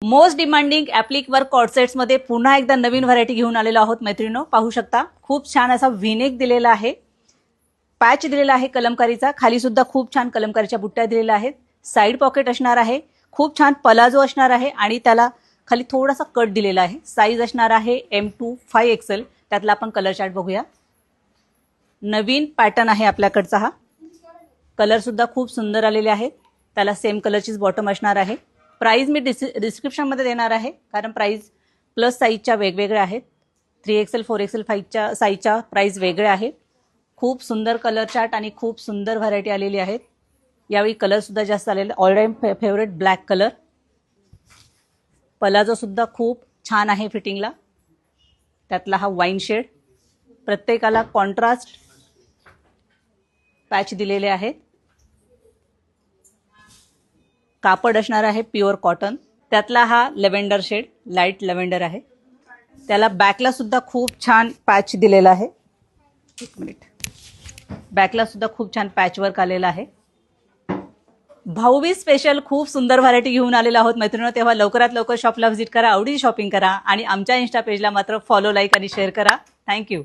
Most demanding ॲप्लिक work कॉर्डसेट्स मध्ये पुन्हा एकदा नवीन व्हरायटी घेऊन आलेलो आहोत मैत्रिणींनो. पाहू शकता खूप छान असा व्हीनेक दिलेला आहे, पॅच दिलेला आहे कलमकारीचा, खाली सुद्धा खूप छान कलमकारीच्या बुट्ट्या दिलेल्या आहेत. साईड पॉकेट असणार आहे, खूप छान पलाजो असणार आहे आणि त्याला खाली थोडासा कट दिलेला आहे. साईज असणार आहे M2 5XL. त्यातला आपण कलर चार्ट बघूया. नवीन पॅटर्न आहे आपल्याकडचा हा. कलर सुद्धा खूप सुंदर आलेले आहेत. त्याला सेम कलरचीच बॉटम असणार आहे. प्राइस मी डिस्क्रिप्शनमध्ये देणार आहे, कारण प्राइस प्लस साईजच्या वेगवेगळ्या आहेत. 3XL 4XL 5च्या साईजच्या प्राइस वेगळ्या आहेत. खूप सुंदर कलर चार्ट आणि खूप सुंदर व्हरायटी आलेली आहेत. यावेळी कलर सुद्धा जास्त आलेले. All time favourite black colour. Palazzo सुद्धा खूप छान आहे फिटिंगला. त्यातला हा वाईन शेड. प्रत्येकाला कॉन्ट्रास्ट पॅच दिलेले आहेत. कापड असणार आहे प्युअर कॉटन. त्यातला हा लेव्हेंडर शेड, लाईट लेव्हेंडर आहे. त्याला बॅकला सुद्धा खूप छान पॅच दिलेला आहे. एक मिनिट. बॅकला सुद्धा खूप छान पॅच वर्क आलेला आहे. भाऊबीज स्पेशल खूप सुंदर व्हरायटी घेऊन आलेला आहोत मैत्रिणींनो. तेव्हा लवकरात लवकर शॉपला व्हिजिट करा, आवडीची शॉपिंग करा आणि आमच्या इन्स्टा पेजला मात्र फॉलो, लाईक आणि शेअर करा. थँक्यू.